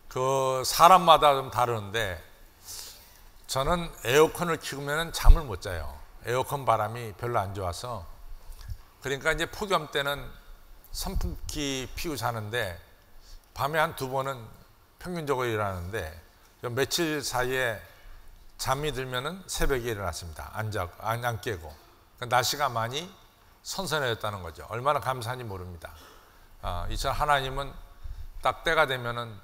그 사람마다 좀 다르는데 저는 에어컨을 켜면 잠을 못 자요. 에어컨 바람이 별로 안 좋아서. 그러니까 이제 폭염 때는 선풍기 피고 자는데 밤에 한 2번은 평균적으로 일어나는데 며칠 사이에 잠이 들면은 새벽에 일어났습니다. 안 깨고. 그러니까 날씨가 많이 선선해졌다는 거죠. 얼마나 감사한지 모릅니다. 이처럼 하나님은 딱 때가 되면은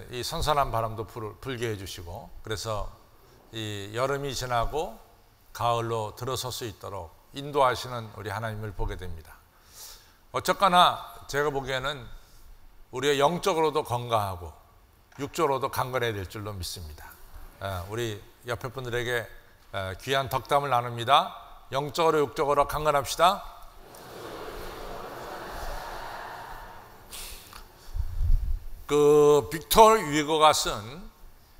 이 선선한 바람도 불게 해주시고, 그래서 이 여름이 지나고 가을로 들어설 수 있도록 인도하시는 우리 하나님을 보게 됩니다. 어쨌거나 제가 보기에는 우리가 영적으로도 건강하고 육적으로도 강건해야 될 줄로 믿습니다. 우리 옆에 분들에게 귀한 덕담을 나눕니다. 영적으로 육적으로 강건합시다. 그 빅터 위거가 쓴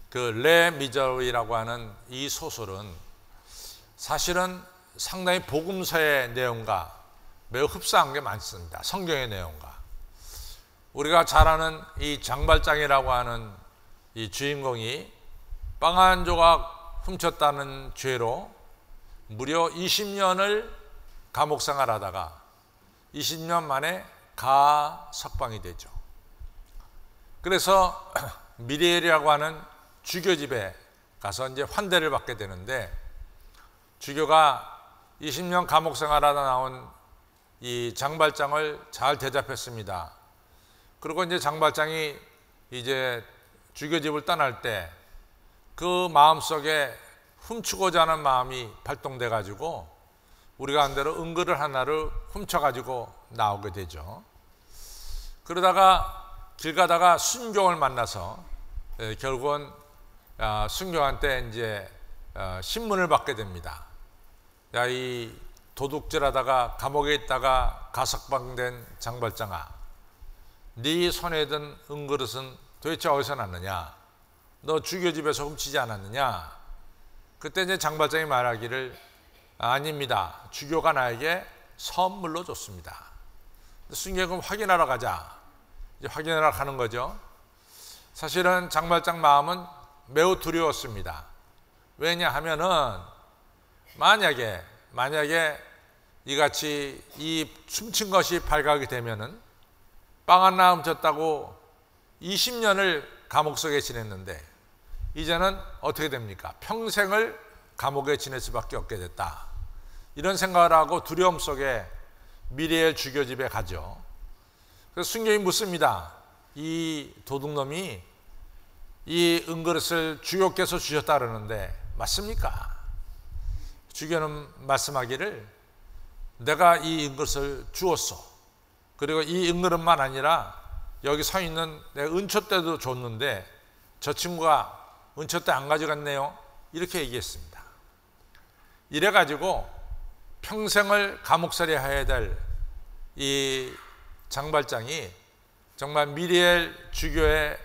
그 레 미저리라고 하는 이 소설은 사실은 상당히 복음서의 내용과 매우 흡사한 게 많습니다. 성경의 내용과. 우리가 잘 아는 이 장발장이라고 하는 이 주인공이 빵 한 조각 훔쳤다는 죄로 무려 20년을 감옥 생활하다가 20년 만에 가석방이 되죠. 그래서 미리엘이라고 하는 주교집에 가서 이제 환대를 받게 되는데, 주교가 20년 감옥 생활하다 나온 이 장발장을 잘 대접했습니다. 그리고 이제 장발장이 이제 주교집을 떠날 때 그 마음속에 훔치고자 하는 마음이 발동돼 가지고 우리가 한 대로 은글을 하나를 훔쳐 가지고 나오게 되죠. 그러다가 길 가다가 순경을 만나서 결국은 순경한테 이제 신문을 받게 됩니다. 야, 이 도둑질하다가 감옥에 있다가 가석방된 장발장아, 네 손에 든 은그릇은 도대체 어디서 났느냐? 너 주교집에서 훔치지 않았느냐? 그때 이제 장발장이 말하기를 아닙니다. 주교가 나에게 선물로 줬습니다. 순경은 확인하러 가자. 이제 확인하러 가는 거죠. 사실은 장발장 마음은 매우 두려웠습니다. 왜냐하면은 만약에 이같이 이 훔친 것이 발각이 되면은 빵 하나 훔쳤다고 20년을 감옥 속에 지냈는데 이제는 어떻게 됩니까? 평생을 감옥에 지낼 수밖에 없게 됐다. 이런 생각을 하고 두려움 속에 미리엘 주교집에 가죠. 그래서 순경이 묻습니다. 이 도둑놈이 이 은그릇을 주교께서 주셨다 그러는데 맞습니까? 주교는 말씀하기를 내가 이 은그릇을 주었어. 그리고 이 은그릇만 아니라 여기 서 있는 내 은촛대도 줬는데 저 친구가 은촛대 안 가져갔네요. 이렇게 얘기했습니다. 이래가지고 평생을 감옥살이 해야 될 이 장발장이 정말 미리엘 주교의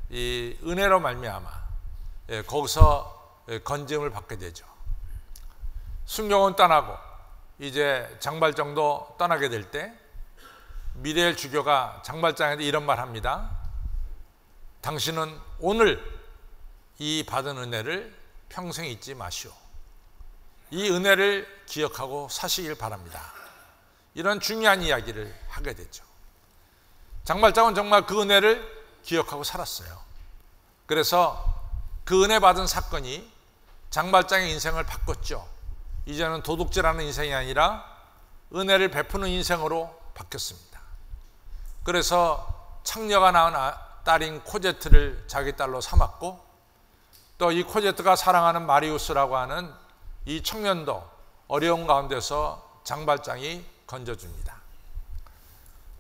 이 은혜로 말미암아 거기서 건짐을 받게 되죠. 순경은 떠나고 이제 장발장도 떠나게 될 때 미리엘 주교가 장발장한테 이런 말 합니다. 당신은 오늘 이 받은 은혜를 평생 잊지 마시오. 이 은혜를 기억하고 사시길 바랍니다. 이런 중요한 이야기를 하게 되죠. 장발장은 정말 그 은혜를 기억하고 살았어요. 그래서 그 은혜 받은 사건이 장발장의 인생을 바꿨죠. 이제는 도둑질하는 인생이 아니라 은혜를 베푸는 인생으로 바뀌었습니다. 그래서 창녀가 낳은 딸인 코제트를 자기 딸로 삼았고, 또 이 코제트가 사랑하는 마리우스라고 하는 이 청년도 어려운 가운데서 장발장이 건져줍니다.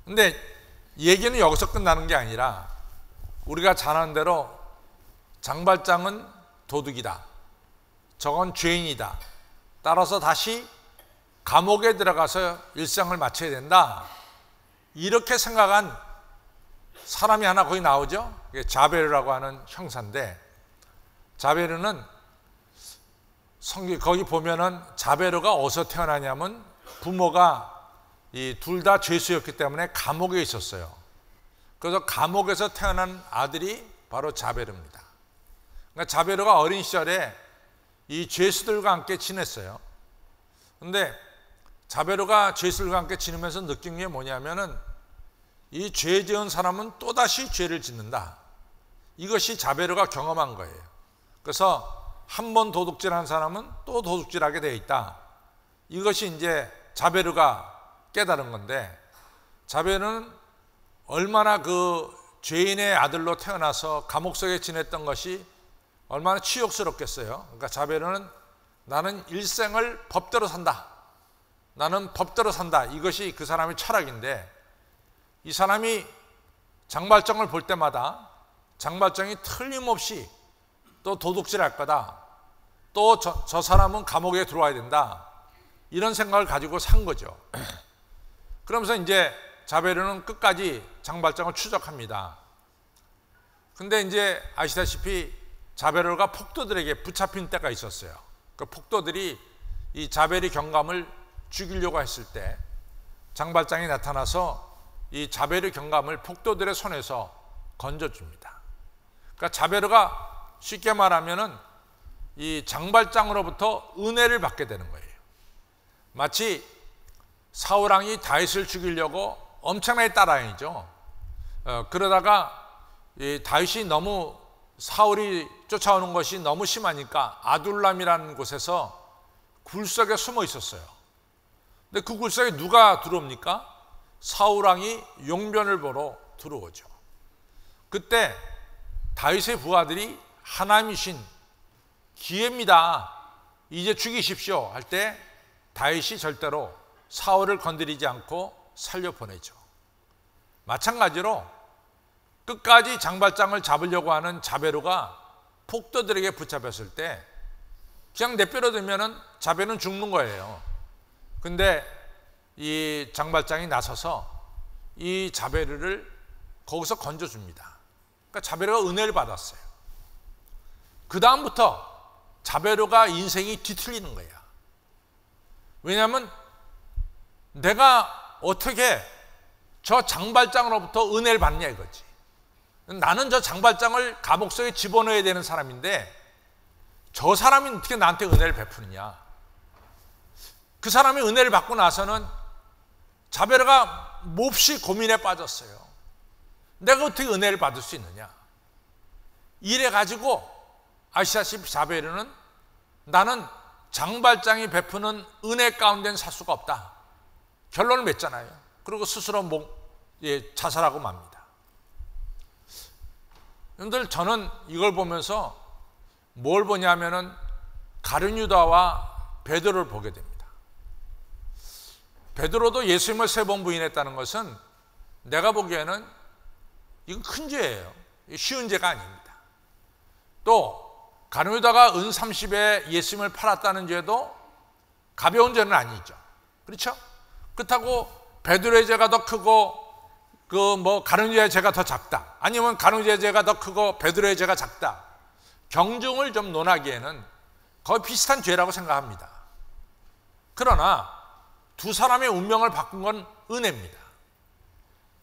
근데 얘기는 여기서 끝나는 게 아니라 우리가 잘 아는 대로 장발장은 도둑이다. 저건 죄인이다. 따라서 다시 감옥에 들어가서 일상을 마쳐야 된다. 이렇게 생각한 사람이 하나 거기 나오죠. 자베르라고 하는 형사인데, 자베르는 거기 보면은 자베르가 어디서 태어나냐면 부모가 이 둘 다 죄수였기 때문에 감옥에 있었어요. 그래서 감옥에서 태어난 아들이 바로 자베르입니다. 그러니까 자베르가 어린 시절에 이 죄수들과 함께 지냈어요. 근데 자베르가 죄수들과 함께 지내면서 느낀 게 뭐냐면은 이 죄 지은 사람은 또다시 죄를 짓는다. 이것이 자베르가 경험한 거예요. 그래서 한 번 도둑질한 사람은 또 도둑질하게 되어 있다. 이것이 이제 자베르가 깨달은 건데, 자베르는 얼마나 그 죄인의 아들로 태어나서 감옥 속에 지냈던 것이 얼마나 치욕스럽겠어요. 그러니까 자베르는 나는 일생을 법대로 산다. 나는 법대로 산다. 이것이 그 사람의 철학인데, 이 사람이 장발장을 볼 때마다 장발장이 틀림없이 또 도둑질할 거다. 또 저 사람은 감옥에 들어와야 된다. 이런 생각을 가지고 산 거죠. 그러면서 이제 자베르는 끝까지 장발장을 추적합니다. 근데 이제 아시다시피 자베르가 폭도들에게 붙잡힌 때가 있었어요. 그 폭도들이 이 자베르 경감을 죽이려고 했을 때 장발장이 나타나서 이 자베르 경감을 폭도들의 손에서 건져줍니다. 그러니까 자베르가 쉽게 말하면은 이 장발장으로부터 은혜를 받게 되는 거예요. 마치 사울왕이 다윗을 죽이려고 엄청나게 따라다니죠. 그러다가 이 다윗이 너무 사울이 쫓아오는 것이 너무 심하니까 아둘람이라는 곳에서 굴속에 숨어 있었어요. 근데 그 굴속에 누가 들어옵니까? 사울왕이 용변을 보러 들어오죠. 그때 다윗의 부하들이 하나님이신 기회입니다. 이제 죽이십시오 할 때 다윗이 절대로 사울을 건드리지 않고 살려보내죠. 마찬가지로 끝까지 장발장을 잡으려고 하는 자베르가 폭도들에게 붙잡혔을 때 그냥 내버려두면은 자베르는 죽는 거예요. 근데 이 장발장이 나서서 이 자베르를 거기서 건져줍니다. 그러니까 자베르가 은혜를 받았어요. 그 다음부터 자베르가 인생이 뒤틀리는 거야. 왜냐하면 내가 어떻게 저 장발장으로부터 은혜를 받냐 이거지. 나는 저 장발장을 감옥 속에 집어넣어야 되는 사람인데 저 사람이 어떻게 나한테 은혜를 베푸느냐. 그 사람이 은혜를 받고 나서는 자베르가 몹시 고민에 빠졌어요. 내가 어떻게 은혜를 받을 수 있느냐. 이래 가지고 아시다시피 자베르는 나는 장발장이 베푸는 은혜 가운데는 살 수가 없다. 결론을 맺잖아요. 그리고 스스로 자살하고 맙니다. 여러분들, 저는 이걸 보면서 뭘 보냐면은 가룟 유다와 베드로를 보게 됩니다. 베드로도 예수님을 3번 부인했다는 것은 내가 보기에는 이건 큰 죄예요. 쉬운 죄가 아닙니다. 또 가룟 유다가 은 30에 예수님을 팔았다는 죄도 가벼운 죄는 아니죠. 그렇죠? 그렇다고 베드로의 죄가 더 크고 가룟 유다의 죄가 더 작다. 아니면 가룟 유다의 죄가 더 크고 베드로의 죄가 작다. 경중을 좀 논하기에는 거의 비슷한 죄라고 생각합니다. 그러나 두 사람의 운명을 바꾼 건 은혜입니다.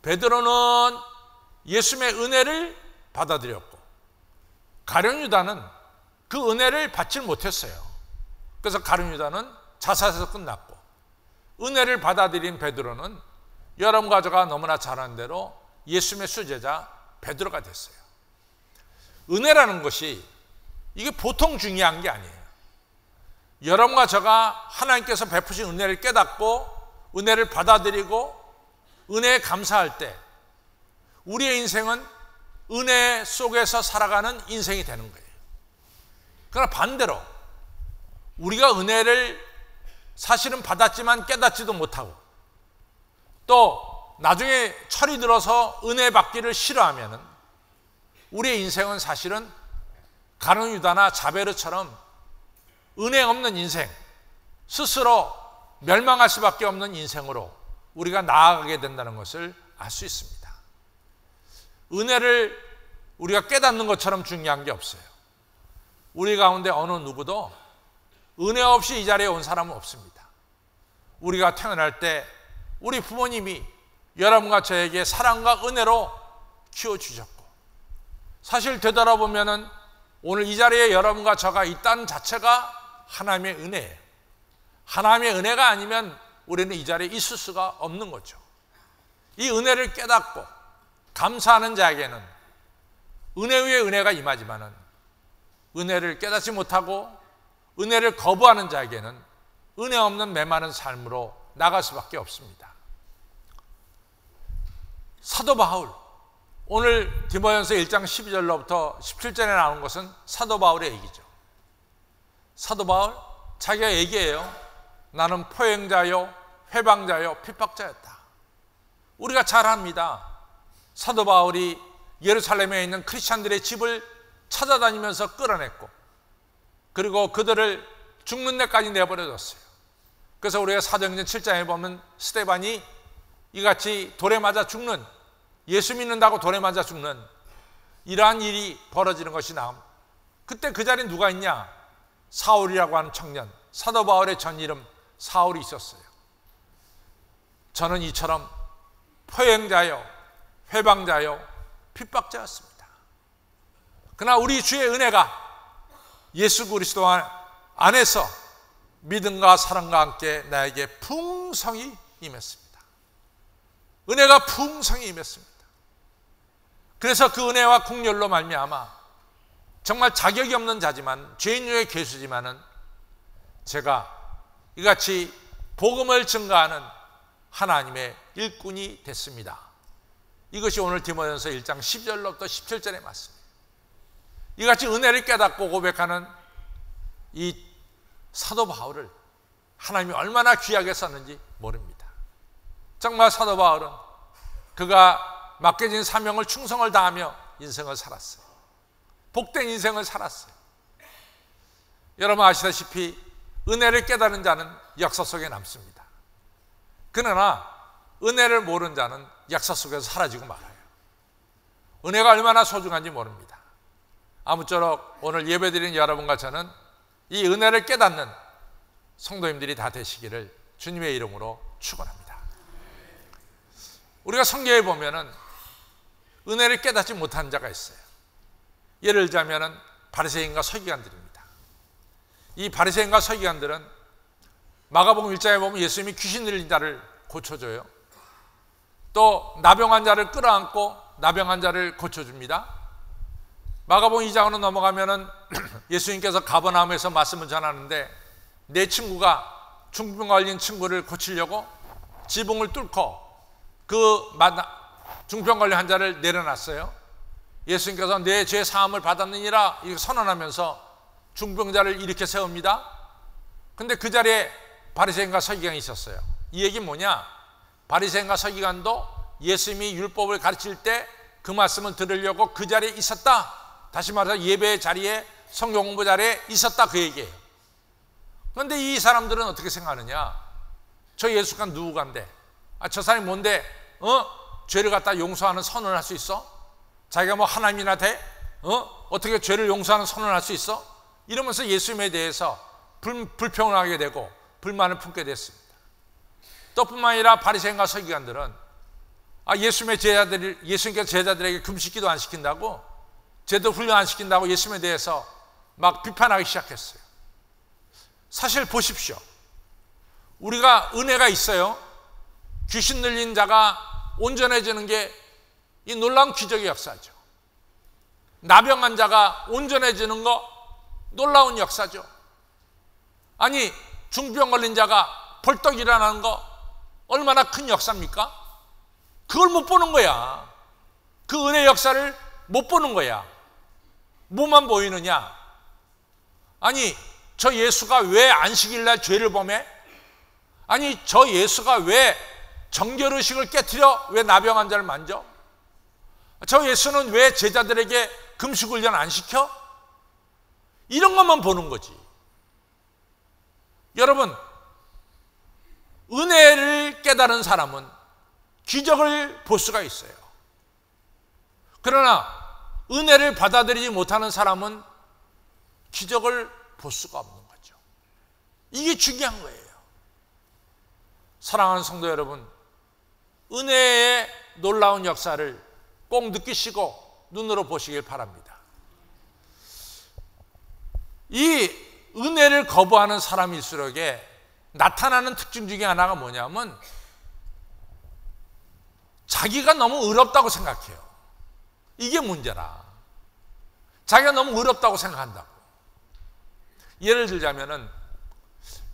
베드로는 예수님의 은혜를 받아들였고 가룟 유다는 그 은혜를 받지 못했어요. 그래서 가룟 유다는 자살해서 끝났고 은혜를 받아들인 베드로는 여러분과 저가 너무나 잘 아는 대로 예수님의 수제자 베드로가 됐어요. 은혜라는 것이 이게 보통 중요한 게 아니에요. 여러분과 저가 하나님께서 베푸신 은혜를 깨닫고 은혜를 받아들이고 은혜에 감사할 때 우리의 인생은 은혜 속에서 살아가는 인생이 되는 거예요. 그러나 반대로 우리가 은혜를 사실은 받았지만 깨닫지도 못하고 또 나중에 철이 들어서 은혜 받기를 싫어하면 우리의 인생은 사실은 가룟 유다나 자베르처럼 은혜 없는 인생, 스스로 멸망할 수밖에 없는 인생으로 우리가 나아가게 된다는 것을 알 수 있습니다. 은혜를 우리가 깨닫는 것처럼 중요한 게 없어요. 우리 가운데 어느 누구도 은혜 없이 이 자리에 온 사람은 없습니다. 우리가 태어날 때 우리 부모님이 여러분과 저에게 사랑과 은혜로 키워주셨고 사실 되돌아보면은 오늘 이 자리에 여러분과 저가 있다는 자체가 하나님의 은혜예요. 하나님의 은혜가 아니면 우리는 이 자리에 있을 수가 없는 거죠. 이 은혜를 깨닫고 감사하는 자에게는 은혜 위에 은혜가 임하지만은 은혜를 깨닫지 못하고 은혜를 거부하는 자에게는 은혜 없는 메마른 삶으로 나갈 수밖에 없습니다. 사도 바울, 오늘 디모데전서 1장 12절로부터 17절에 나오는 것은 사도 바울의 얘기죠. 사도 바울 자기가 얘기해요. 나는 포행자요 회방자요 핍박자였다. 우리가 잘 압니다. 사도 바울이 예루살렘에 있는 크리스찬들의 집을 찾아다니면서 끌어냈고, 그리고 그들을 죽는 데까지 내버려뒀어요. 그래서 우리가 사도행전 7장에 보면 스데반이 이같이 돌에 맞아 죽는, 예수 믿는다고 돌에 맞아 죽는 이러한 일이 벌어지는 것이 나옵니다. 그때 그 자리에 누가 있냐? 사울이라고 하는 청년, 사도 바울의 전 이름 사울이 있었어요. 저는 이처럼 포행자요 회방자요 핍박자였습니다. 그러나 우리 주의 은혜가 예수 그리스도 안에서 믿음과 사랑과 함께 나에게 풍성히 임했습니다. 은혜가 풍성히 임했습니다. 그래서 그 은혜와 국률로 말미암아 정말 자격이 없는 자지만, 죄인 중에 괴수지만은 제가 이같이 복음을 증거하는 하나님의 일꾼이 됐습니다. 이것이 오늘 디모데전서 1장 10절로부터 17절에 맞습니다. 이같이 은혜를 깨닫고 고백하는 이 사도 바울을 하나님이 얼마나 귀하게 썼는지 모릅니다. 정말 사도 바울은 그가 맡겨진 사명을 충성을 다하며 인생을 살았어요. 복된 인생을 살았어요. 여러분 아시다시피 은혜를 깨달은 자는 역사 속에 남습니다. 그러나 은혜를 모르는 자는 역사 속에서 사라지고 말아요. 은혜가 얼마나 소중한지 모릅니다. 아무쪼록 오늘 예배드린 여러분과 저는 이 은혜를 깨닫는 성도님들이 다 되시기를 주님의 이름으로 축원합니다. 우리가 성경에 보면은 은혜를 깨닫지 못한 자가 있어요. 예를 들자면은 바리새인과 서기관들입니다. 이 바리새인과 서기관들은 마가복음 1장에 보면 예수님이 귀신 들린 자를 고쳐줘요. 또 나병한 자를 끌어안고 나병한 자를 고쳐줍니다. 마가복음 2장으로 넘어가면은 예수님께서 가버나움에서 말씀을 전하는데, 내 친구가 중풍 걸린 친구를 고치려고 지붕을 뚫고 그 중풍 걸린 환자를 내려놨어요. 예수님께서 내 죄 사함을 받았느니라 이렇게 선언하면서 중병자를 일으켜 세웁니다. 근데 그 자리에 바리새인과 서기관이 있었어요. 이 얘기는 뭐냐? 바리새인과 서기관도 예수님이 율법을 가르칠 때 그 말씀을 들으려고 그 자리에 있었다. 다시 말해서 예배 자리에, 성경 공부 자리에 있었다, 그 얘기예요. 그런데 이 사람들은 어떻게 생각하느냐? 저 예수가 누구간데? 저 사람이 뭔데 죄를 갖다 용서하는 선언을 할 수 있어? 자기가 뭐 하나님이나 돼? 어떻게 죄를 용서하는 선언을 할 수 있어? 이러면서 예수님에 대해서 불평을 하게 되고 불만을 품게 됐습니다. 또 뿐만 아니라 바리새인과 서기관들은 예수님께서 제자들에게 금식기도 안 시킨다고, 제대로 훈련 안 시킨다고 예수님에 대해서 막 비판하기 시작했어요. 사실 보십시오. 우리가 은혜가 있어요. 귀신 들린 자가 온전해지는 게 이 놀라운 기적의 역사죠. 나병한 자가 온전해지는 거 놀라운 역사죠. 아니, 중병 걸린 자가 벌떡 일어나는 거 얼마나 큰 역사입니까? 그걸 못 보는 거야. 그 은혜 역사를 못 보는 거야. 뭐만 보이느냐? 아니, 저 예수가 왜 안식일날 죄를 범해? 아니, 저 예수가 왜 정결의식을 깨트려? 왜 나병한 자를 만져? 저 예수는 왜 제자들에게 금식훈련 안 시켜? 이런 것만 보는 거지. 여러분, 은혜를 깨달은 사람은 기적을 볼 수가 있어요. 그러나 은혜를 받아들이지 못하는 사람은 기적을 볼 수가 없는 거죠. 이게 중요한 거예요. 사랑하는 성도 여러분, 은혜의 놀라운 역사를 꼭 느끼시고 눈으로 보시길 바랍니다. 이 은혜를 거부하는 사람일수록에 나타나는 특징 중에 하나가 뭐냐면 자기가 너무 의롭다고 생각해요. 이게 문제라. 자기가 너무 의롭다고 생각한다고. 예를 들자면은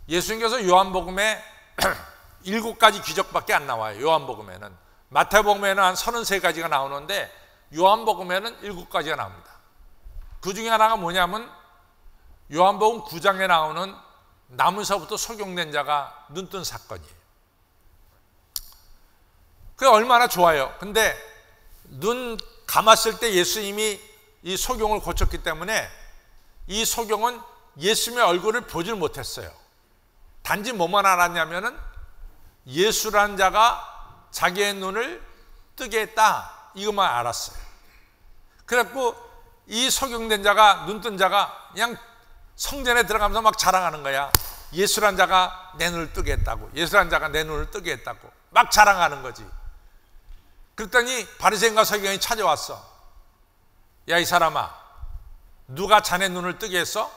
예수님께서 요한복음에 7가지 기적밖에 안 나와요. 요한복음에는. 마태복음에는 한 33가지가 나오는데 요한복음에는 7가지가 나옵니다. 그 중에 하나가 뭐냐면 요한복음 9장에 나오는 나무서부터 소경된 자가 눈뜬 사건이에요. 그게 얼마나 좋아요. 근데 눈 감았을 때 예수님이 이 소경을 고쳤기 때문에 이 소경은 예수님의 얼굴을 보질 못했어요. 단지 뭐만 알았냐면은 예수란 자가 자기의 눈을 뜨게 했다, 이것만 알았어요. 그래갖고 이 소경된 자가, 눈뜬 자가 그냥 성전에 들어가면서 막 자랑하는 거야. 예수란 자가 내 눈을 뜨게 했다고, 예수란 자가 내 눈을 뜨게 했다고 막 자랑하는 거지. 그랬더니 바리새인과 서기관이 찾아왔어. 야, 이 사람아, 누가 자네 눈을 뜨게 했어?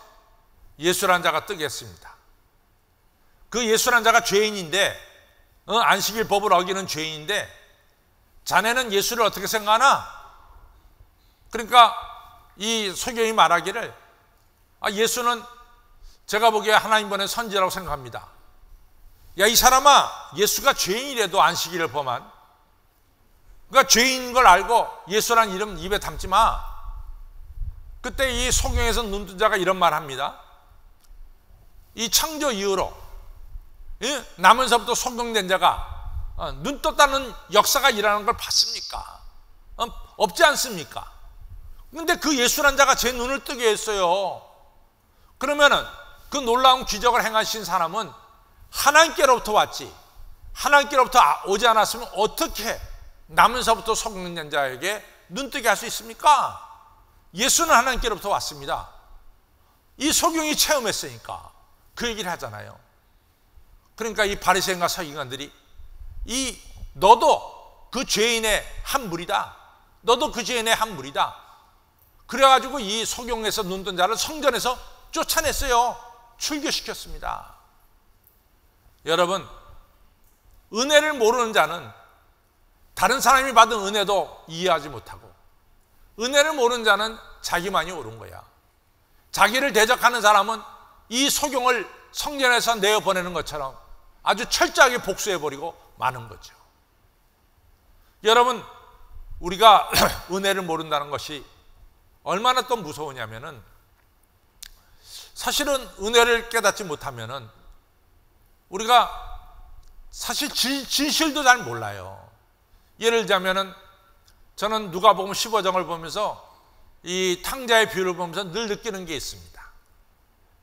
예수란 자가 뜨게 했습니다. 그 예수란 자가 죄인인데, 안식일 법을 어기는 죄인인데 자네는 예수를 어떻게 생각하나? 그러니까 이 서기관이 말하기를, 예수는 제가 보기에 하나님 보낸 선지라고 생각합니다. 야, 이 사람아, 예수가 죄인이라도 안식일을 범한, 그러니까 죄인인 걸 알고 예수라는 이름 입에 담지 마. 그때 이 소경에서 눈뜬 자가 이런 말 합니다. 이 창조 이후로 나면서부터 소경된 자가 눈 떴다는 역사가 일어나는 걸 봤습니까? 없지 않습니까? 근데 그 예수란 자가 제 눈을 뜨게 했어요. 그러면은 그 놀라운 기적을 행하신 사람은 하나님께로부터 왔지, 하나님께로부터 오지 않았으면 어떻게 나면서부터 소경된 자에게 눈뜨게 할 수 있습니까? 예수는 하나님께로부터 왔습니다. 이 소경이 체험했으니까 그 얘기를 하잖아요. 그러니까 이 바리새인과 서기관들이 너도 그 죄인의 한 무리다, 너도 그 죄인의 한 무리다, 그래가지고 이 소경에서 눈뜬 자를 성전에서 쫓아냈어요. 출교시켰습니다. 여러분, 은혜를 모르는 자는 다른 사람이 받은 은혜도 이해하지 못하고, 은혜를 모르는 자는 자기만이 옳은 거야. 자기를 대적하는 사람은 이 소경을 성전에서 내어보내는 것처럼 아주 철저하게 복수해버리고 마는 거죠. 여러분, 우리가 은혜를 모른다는 것이 얼마나 또 무서우냐면은, 사실은 은혜를 깨닫지 못하면은 우리가 사실 진실도 잘 몰라요. 예를 들자면은 저는 누가복음 15장을 보면서 이 탕자의 비유를 보면서 늘 느끼는 게 있습니다.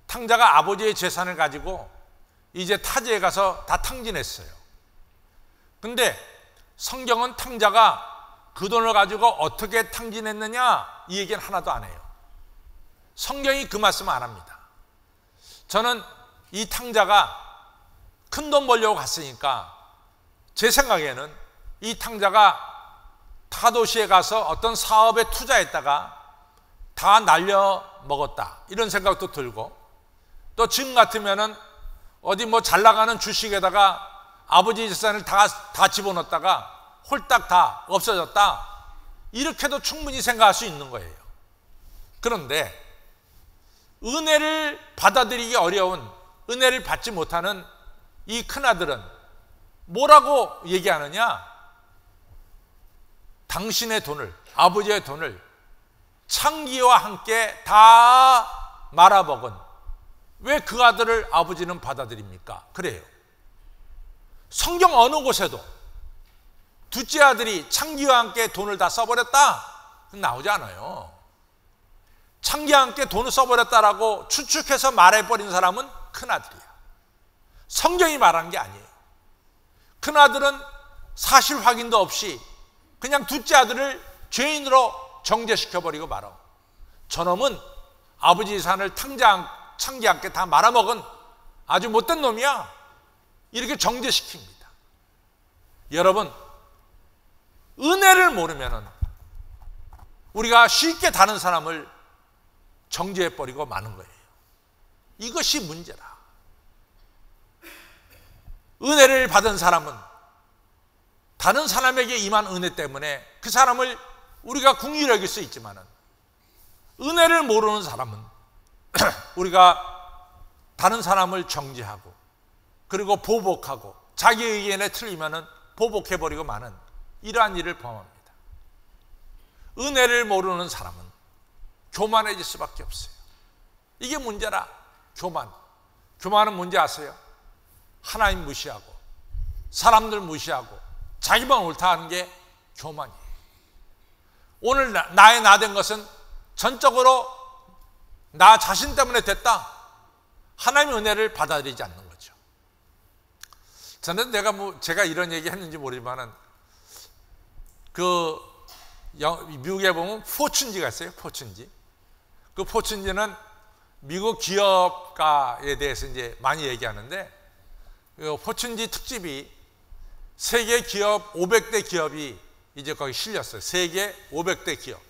탕자가 아버지의 재산을 가지고 이제 타지에 가서 다 탕진했어요. 근데 성경은 탕자가 그 돈을 가지고 어떻게 탕진했느냐, 이 얘기는 하나도 안 해요. 성경이 그 말씀 안 합니다. 저는 이 탕자가 큰 돈 벌려고 갔으니까 제 생각에는 이 탕자가 타 도시에 가서 어떤 사업에 투자했다가 다 날려 먹었다, 이런 생각도 들고, 또 지금 같으면은 어디 뭐 잘 나가는 주식에다가 아버지 재산을 다 집어넣었다가 홀딱 다 없어졌다, 이렇게도 충분히 생각할 수 있는 거예요. 그런데 은혜를 받아들이기 어려운, 은혜를 받지 못하는 이 큰아들은 뭐라고 얘기하느냐? 당신의 돈을, 아버지의 돈을 창기와 함께 다 말아먹은, 왜 그 아들을 아버지는 받아들입니까? 그래요. 성경 어느 곳에도 둘째 아들이 창기와 함께 돈을 다 써버렸다, 나오지 않아요. 창기와 함께 돈을 써버렸다라고 추측해서 말해버린 사람은 큰아들이야. 성경이 말한 게 아니에요. 큰아들은 사실 확인도 없이 그냥 둘째 아들을 죄인으로 정죄시켜버리고 말아. 저놈은 아버지 재산을 창기와 함께 다 말아먹은 아주 못된 놈이야, 이렇게 정죄시킵니다. 여러분, 은혜를 모르면은 우리가 쉽게 다른 사람을 정죄해버리고 마는 거예요. 이것이 문제라. 은혜를 받은 사람은 다른 사람에게 임한 은혜 때문에 그 사람을 우리가 긍휼히 여길 수 있지만 은혜를 모르는 사람은 우리가 다른 사람을 정죄하고 그리고 보복하고 자기 의견에 틀리면 보복해버리고 마는 이러한 일을 범합니다. 은혜를 모르는 사람은 교만해질 수밖에 없어요. 이게 문제라. 교만은 뭔지 아세요? 하나님 무시하고 사람들 무시하고 자기만 옳다 하는 게 교만이에요. 오늘 나의 나 된 것은 전적으로 나 자신 때문에 됐다. 하나님의 은혜를 받아들이지 않는 거죠. 저는 제가 이런 얘기 했는지 모르지만은 미국에 보면 포춘지가 있어요. 포춘지. 그 포춘지는 미국 기업가에 대해서 이제 많이 얘기하는데 그 포춘지 특집이 세계 기업 500대 기업이 이제 거기 실렸어요. 세계 500대 기업.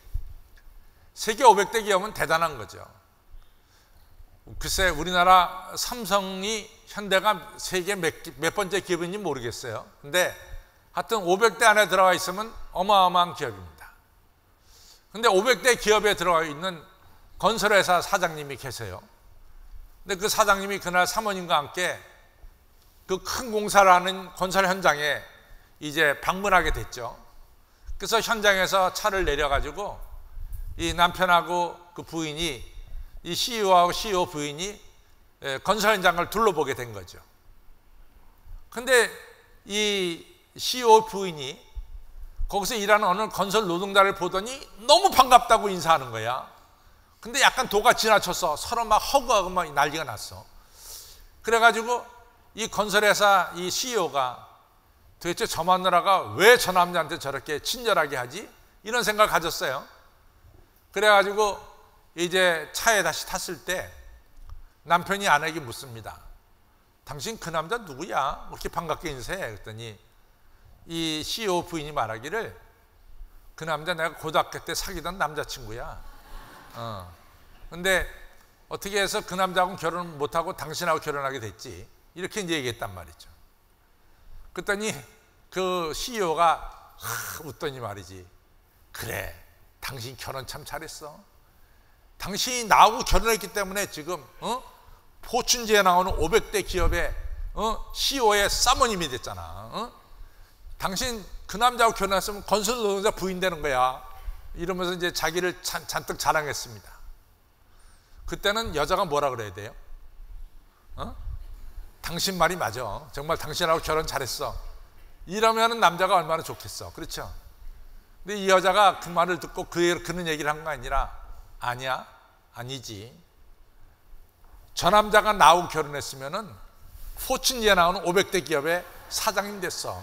세계 500대 기업은 대단한 거죠. 글쎄 우리나라 삼성이 현대가 세계 몇 번째 기업인지 모르겠어요. 근데 하여튼 500대 안에 들어가 있으면 어마어마한 기업입니다. 근데 500대 기업에 들어가 있는 건설회사 사장님이 계세요. 근데 그 사장님이 그날 사모님과 함께 그 큰 공사를 하는 건설 현장에 이제 방문하게 됐죠. 그래서 현장에서 차를 내려가지고 이 남편하고 그 부인이 이 CEO하고 CEO 부인이 건설 현장을 둘러보게 된 거죠. 근데 이 CEO 부인이 거기서 일하는 어느 건설 노동자를 보더니 너무 반갑다고 인사하는 거야. 근데 약간 도가 지나쳐서 서로 막 허구하고 막 난리가 났어. 그래가지고 이 건설회사 이 CEO가 도대체 저 마누라가 왜 저 남자한테 저렇게 친절하게 하지? 이런 생각을 가졌어요. 그래가지고 이제 차에 다시 탔을 때 남편이 아내에게 묻습니다. 당신 그 남자 누구야? 그렇게 반갑게 인사해. 그랬더니 이 CEO 부인이 말하기를 그 남자 내가 고등학교 때 사귀던 남자친구야. 근데 어떻게 해서 그 남자하고는 결혼 못하고 당신하고 결혼하게 됐지? 이렇게 이제 얘기했단 말이죠. 그랬더니 그 CEO가 웃더니 말이지. 그래, 당신 결혼 참 잘했어. 당신이 나하고 결혼했기 때문에 지금 포춘지에 나오는 500대 기업의 CEO의 사모님이 됐잖아. 당신 그 남자하고 결혼했으면 건설 노동자 부인 되는 거야. 이러면서 이제 자기를 잔뜩 자랑했습니다. 그때는 여자가 뭐라 그래야 돼요? 당신 말이 맞아. 정말 당신하고 결혼 잘했어. 이러면 남자가 얼마나 좋겠어. 그렇죠? 근데 이 여자가 그 말을 듣고 그런 얘기를 한 거 아니라 아니야, 아니지. 저 남자가 나하고 결혼했으면은 포춘지에 나오는 500대 기업의 사장님 됐어.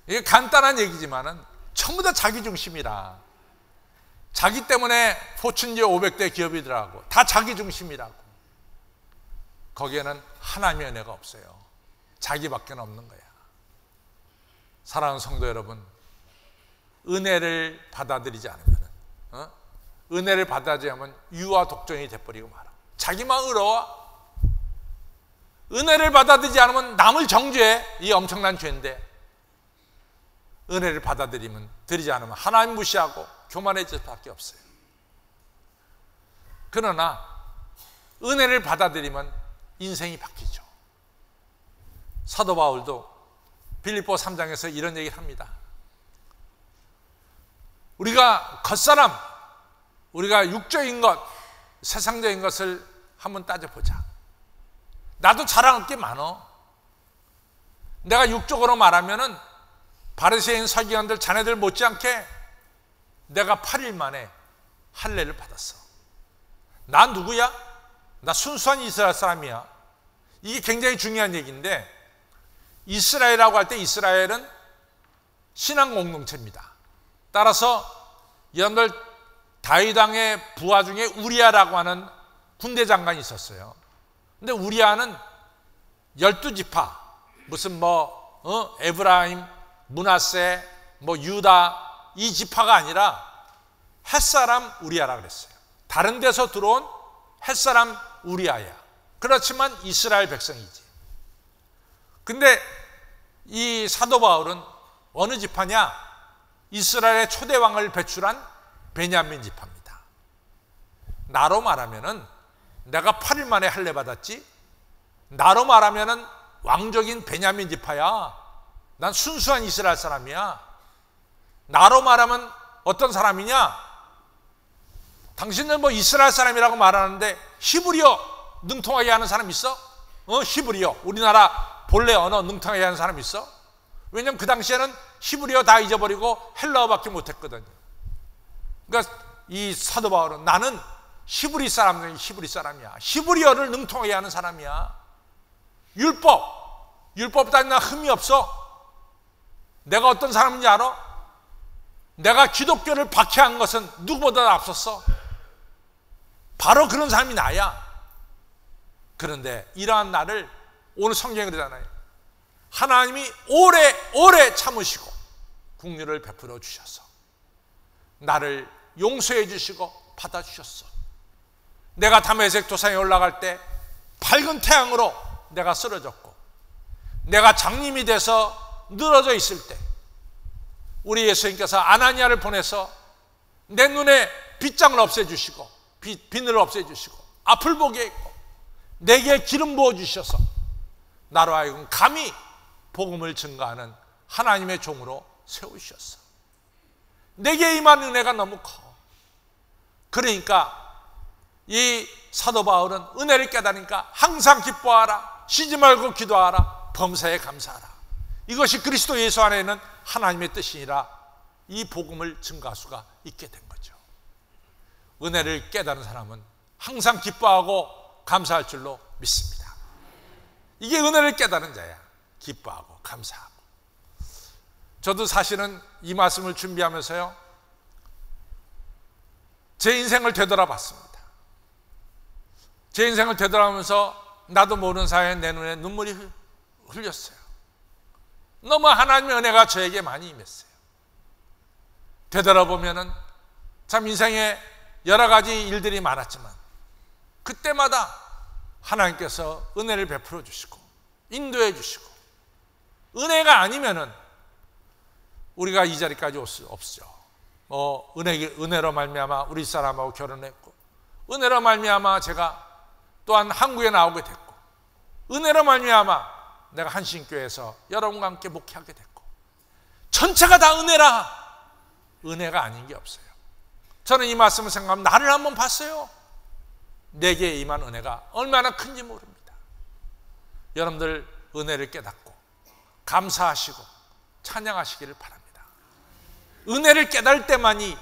이게 간단한 얘기지만은 전부 다 자기 중심이라. 자기 때문에 포춘지 500대 기업이더라고. 다 자기 중심이라고. 거기에는 하나님의 은혜가 없어요. 자기밖에 없는 거야. 사랑하는 성도 여러분, 은혜를 받아들이지 않으면, 은혜를 받아들이지 않으면 유아 독종이 돼버리고 말아. 자기만 의로워. 은혜를 받아들이지 않으면 남을 정죄해. 이 엄청난 죄인데 은혜를 드리지 않으면 하나님 무시하고 교만해질 수밖에 없어요. 그러나 은혜를 받아들이면 인생이 바뀌죠. 사도 바울도 빌립보 3장에서 이런 얘기를 합니다. 우리가 겉사람, 우리가 육적인 것, 세상적인 것을 한번 따져보자. 나도 자랑할 게 많어. 내가 육적으로 말하면은 바리새인 서기관들 자네들 못지않게 내가 8일 만에 할례를 받았어. 난 누구야? 나 순수한 이스라엘 사람이야. 이게 굉장히 중요한 얘기인데, 이스라엘이라고 할 때 이스라엘은 신앙 공동체입니다. 따라서 여러분들 다윗 왕의 부하 중에 우리아라고 하는 군대 장관이 있었어요. 근데 우리아는 12지파, 무슨 에브라임, 므낫세, 유다 이 지파가 아니라 햇사람 우리아라 그랬어요. 다른 데서 들어온 햇사람 우리아야. 그렇지만 이스라엘 백성이지. 근데 이 사도 바울은 어느 지파냐? 이스라엘의 초대 왕을 배출한 베냐민 지파입니다. 나로 말하면은 내가 8일 만에 할례 받았지, 나로 말하면은 왕족인 베냐민 지파야. 난 순수한 이스라엘 사람이야. 나로 말하면 어떤 사람이냐? 당신들 뭐 이스라엘 사람이라고 말하는데 히브리어 능통하게 하는 사람 있어? 히브리어, 우리나라 본래 언어 능통하게 하는 사람 있어? 왜냐면 그 당시에는 히브리어 다 잊어버리고 헬라어밖에 못했거든요. 그러니까 이 사도 바울은 나는 히브리 사람이야. 히브리어를 능통하게 하는 사람이야. 율법 따윈 나 흠이 없어. 내가 어떤 사람인지 알아? 내가 기독교를 박해한 것은 누구보다 앞섰어. 바로 그런 사람이 나야. 그런데 이러한 나를 오늘 성경에 그러잖아요. 하나님이 오래 참으시고 긍휼을 베풀어 주셔서 나를 용서해 주시고 받아주셨어. 내가 다메섹 도상에 올라갈 때 밝은 태양으로 내가 쓰러졌고, 내가 장님이 돼서 늘어져 있을 때 우리 예수님께서 아나니아를 보내서 내 눈에 빗장을 없애주시고 비늘을 없애주시고 앞을 보게 했고 내게 기름 부어주셔서 나로 하여금 감히 복음을 증거하는 하나님의 종으로 세우셨어. 내게 임한 은혜가 너무 커. 그러니까 이 사도 바울은 은혜를 깨달으니까 항상 기뻐하라, 쉬지 말고 기도하라, 범사에 감사하라. 이것이 그리스도 예수 안에 있는 하나님의 뜻이니라. 이 복음을 증거할 수가 있게 된 거죠. 은혜를 깨달은 사람은 항상 기뻐하고 감사할 줄로 믿습니다. 이게 은혜를 깨달은 자야. 기뻐하고 감사하고. 저도 사실은 이 말씀을 준비하면서요, 제 인생을 되돌아봤습니다. 제 인생을 되돌아보면서 나도 모르는 사이에 내 눈에 눈물이 흘렸어요. 너무 하나님의 은혜가 저에게 많이 임했어요. 되돌아보면은 참 인생에 여러 가지 일들이 많았지만 그때마다 하나님께서 은혜를 베풀어 주시고 인도해 주시고, 은혜가 아니면은 우리가 이 자리까지 올 수 없죠. 은혜로 말미암아 우리 사람하고 결혼했고, 은혜로 말미암아 제가 또한 한국에 나오게 됐고, 은혜로 말미암아 내가 한신교회에서 여러분과 함께 목회하게 됐고, 전체가 다 은혜라. 은혜가 아닌 게 없어요. 저는 이 말씀을 생각하면 나를 한번 봤어요. 내게 임한 은혜가 얼마나 큰지 모릅니다. 여러분들 은혜를 깨닫고 감사하시고 찬양하시기를 바랍니다. 은혜를 깨달을 때만이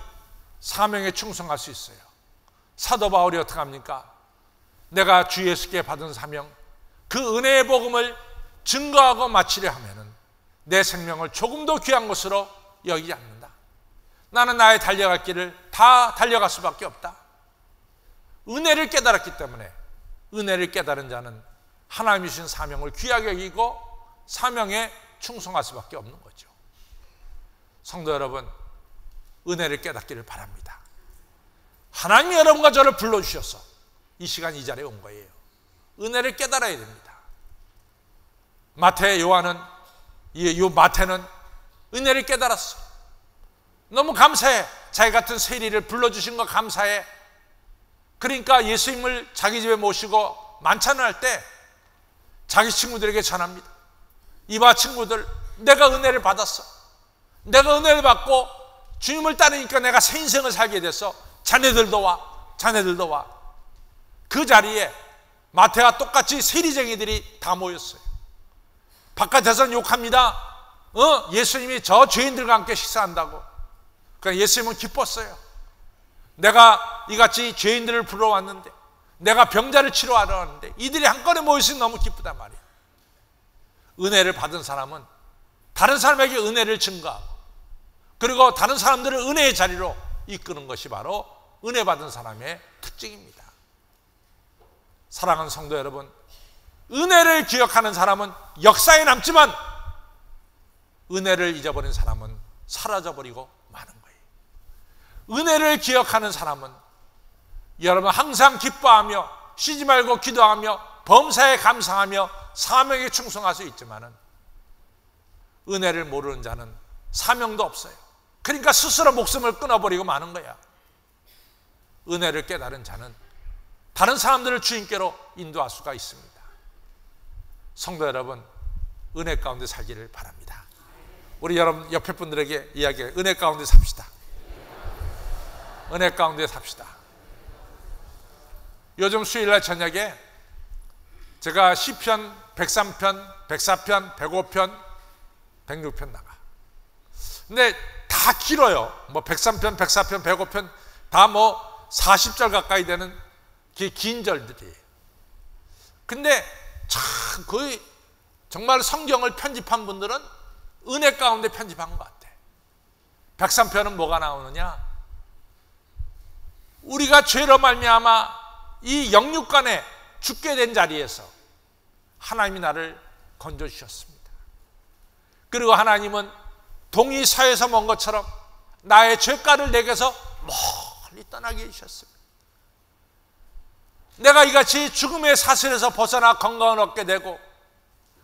사명에 충성할 수 있어요. 사도 바울이 어떻게 합니까? 내가 주 예수께 받은 사명, 그 은혜의 복음을 증거하고 마치려 하면은 내 생명을 조금도 귀한 것으로 여기지 않는다. 나는 나의 달려갈 길을 다 달려갈 수밖에 없다. 은혜를 깨달았기 때문에 은혜를 깨달은 자는 하나님이 주신 사명을 귀하게 여기고 사명에 충성할 수밖에 없는 거죠. 성도 여러분, 은혜를 깨닫기를 바랍니다. 하나님이 여러분과 저를 불러주셔서 이 시간 이 자리에 온 거예요. 은혜를 깨달아야 됩니다. 마태, 요한은, 마태는 은혜를 깨달았어. 너무 감사해. 자기 같은 세리를 불러주신 거 감사해. 그러니까 예수님을 자기 집에 모시고 만찬을 할 때 자기 친구들에게 전합니다. 이봐 친구들, 내가 은혜를 받았어. 내가 은혜를 받고 주님을 따르니까 내가 새 인생을 살게 됐어. 자네들도 와. 그 자리에 마태와 똑같이 세리쟁이들이 다 모였어요. 바깥에서는 욕합니다. 예수님이 저 죄인들과 함께 식사한다고. 그러니까 예수님은 기뻤어요. 내가 이같이 죄인들을 불러왔는데, 내가 병자를 치료하러 왔는데 이들이 한꺼번에 모였으니 너무 기쁘단 말이야. 은혜를 받은 사람은 다른 사람에게 은혜를 증거하고, 그리고 다른 사람들을 은혜의 자리로 이끄는 것이 바로 은혜 받은 사람의 특징입니다. 사랑하는 성도 여러분, 은혜를 기억하는 사람은 역사에 남지만 은혜를 잊어버린 사람은 사라져버리고 마는 거예요. 은혜를 기억하는 사람은 여러분 항상 기뻐하며 쉬지 말고 기도하며 범사에 감사하며 사명에 충성할 수 있지만은 은혜를 모르는 자는 사명도 없어요. 그러니까 스스로 목숨을 끊어버리고 마는 거야. 은혜를 깨달은 자는 다른 사람들을 주님께로 인도할 수가 있습니다. 성도 여러분, 은혜 가운데 살기를 바랍니다. 우리 여러분 옆에 분들에게 이야기해요. 은혜 가운데 삽시다. 은혜 가운데 삽시다. 요즘 수요일날 저녁에 제가 시편 103편, 104편, 105편, 106편 나가. 근데 다 길어요. 뭐 103편, 104편, 105편 다 뭐 40절 가까이 되는 긴 절들이. 근데 참 거의 정말 성경을 편집한 분들은 은혜 가운데 편집한 것 같아. 103편은 뭐가 나오느냐? 우리가 죄로 말미암아 이 영육간에 죽게 된 자리에서 하나님이 나를 건져주셨습니다. 그리고 하나님은 동이 서에서 먼 것처럼 나의 죄가를 내게서 멀리 떠나게 해주셨습니다. 내가 이같이 죽음의 사슬에서 벗어나 건강을 얻게 되고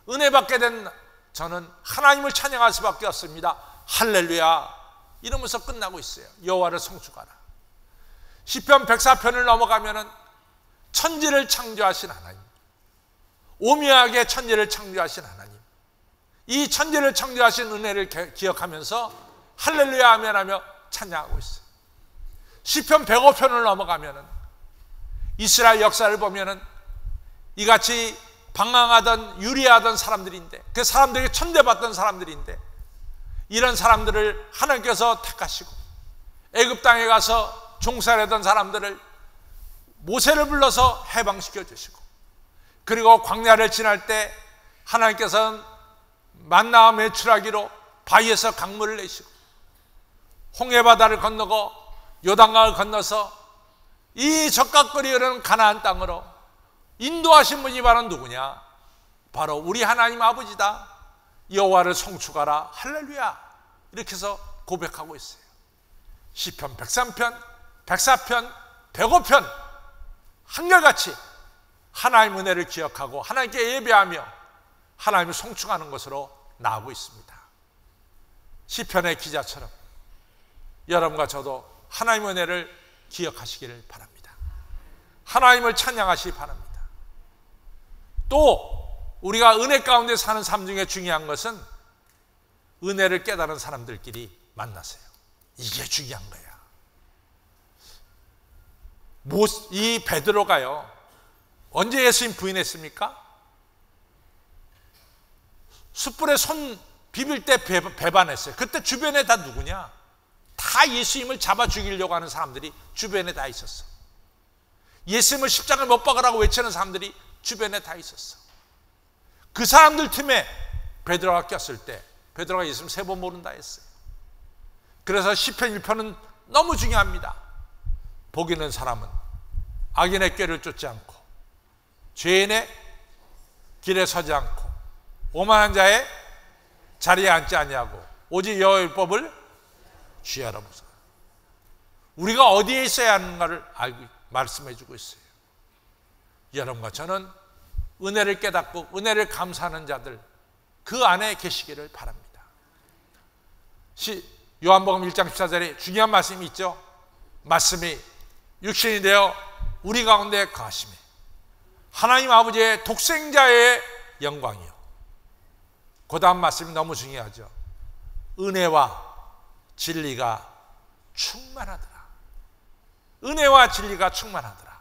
은혜 받게 된 저는 하나님을 찬양할 수밖에 없습니다. 할렐루야 이러면서 끝나고 있어요. 여호와를 송축하라. 시편 104편을 넘어가면은 천지를 창조하신 하나님, 오묘하게 천지를 창조하신 하나님, 이 천지를 창조하신 은혜를 기억하면서 할렐루야 아멘하며 찬양하고 있어요. 시편 105편을 넘어가면은 이스라엘 역사를 보면은 이같이 방황하던 유리하던 사람들인데, 그 사람들에게 천대받던 사람들인데, 이런 사람들을 하나님께서 택하시고 애굽 땅에 가서 종살이하던 사람들을 모세를 불러서 해방시켜 주시고, 그리고 광야를 지날 때 하나님께서는 만나와 메추라기로 바위에서 강물을 내시고, 홍해바다를 건너고 요단강을 건너서 이 적각거리 흐르는 가나안 땅으로 인도하신 분이 바로 누구냐? 바로 우리 하나님 아버지다. 여호와를 송축하라 할렐루야 이렇게 해서 고백하고 있어요. 시편 103편, 104편, 105편 한결같이 하나님 은혜를 기억하고 하나님께 예배하며 하나님을 송축하는 것으로 나오고 있습니다. 시편의 기자처럼 여러분과 저도 하나님 은혜를 기억하시기를 바랍니다. 하나님을 찬양하시기 바랍니다. 또 우리가 은혜 가운데 사는 삶 중에 중요한 것은 은혜를 깨달은 사람들끼리 만나세요. 이게 중요한 거야. 이 베드로가요, 언제 예수님 부인했습니까? 숯불에 손 비빌 때 배반했어요. 그때 주변에 다 누구냐? 다 예수님을 잡아 죽이려고 하는 사람들이 주변에 다 있었어. 예수님을 십자가에 못 박으라고 외치는 사람들이 주변에 다 있었어. 그 사람들 틈에 베드로가 꼈을 때 베드로가 예수님 3번 모른다 했어요. 그래서 시편 1편은 너무 중요합니다. 복 있는 사람은 악인의 꾀를 쫓지 않고 죄인의 길에 서지 않고 오만한 자의 자리에 앉지 아니하고 오직 여호와의 법을 취하라 보소. 우리가 어디에 있어야 하는가를 알고 말씀해 주고 있어요. 여러분과 저는 은혜를 깨닫고 은혜를 감사하는 자들 그 안에 계시기를 바랍니다. 요한복음 1장 14절에 중요한 말씀이 있죠. 말씀이 육신이 되어 우리 가운데 거하시매 하나님 아버지의 독생자의 영광이요. 그 다음 말씀이 너무 중요하죠. 은혜와 진리가 충만하더라. 은혜와 진리가 충만하더라.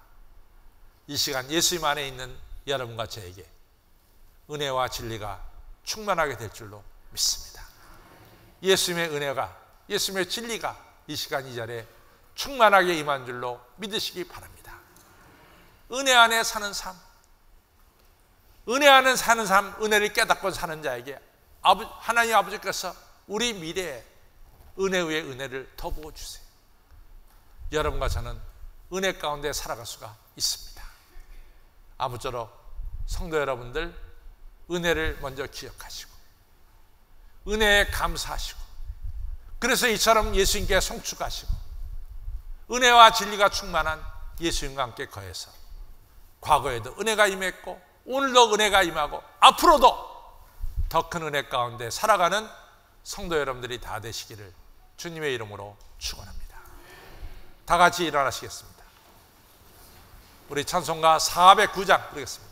이 시간 예수님 안에 있는 여러분과 저에게 은혜와 진리가 충만하게 될 줄로 믿습니다. 예수님의 은혜가, 예수님의 진리가 이 시간 이 자리에 충만하게 임한 줄로 믿으시기 바랍니다. 은혜 안에 사는 삶, 은혜 안에 사는 삶, 은혜를 깨닫고 사는 자에게 하나님 아버지께서 우리 미래에 은혜 위에 은혜를 더 부어주세요. 여러분과 저는 은혜 가운데 살아갈 수가 있습니다. 아무쪼록 성도 여러분들 은혜를 먼저 기억하시고 은혜에 감사하시고, 그래서 이처럼 예수님께 송축하시고 은혜와 진리가 충만한 예수님과 함께 거해서 과거에도 은혜가 임했고 오늘도 은혜가 임하고 앞으로도 더 큰 은혜 가운데 살아가는 성도 여러분들이 다 되시기를 주님의 이름으로 축원합니다. 다 같이 일어나시겠습니다. 우리 찬송가 409장 부르겠습니다.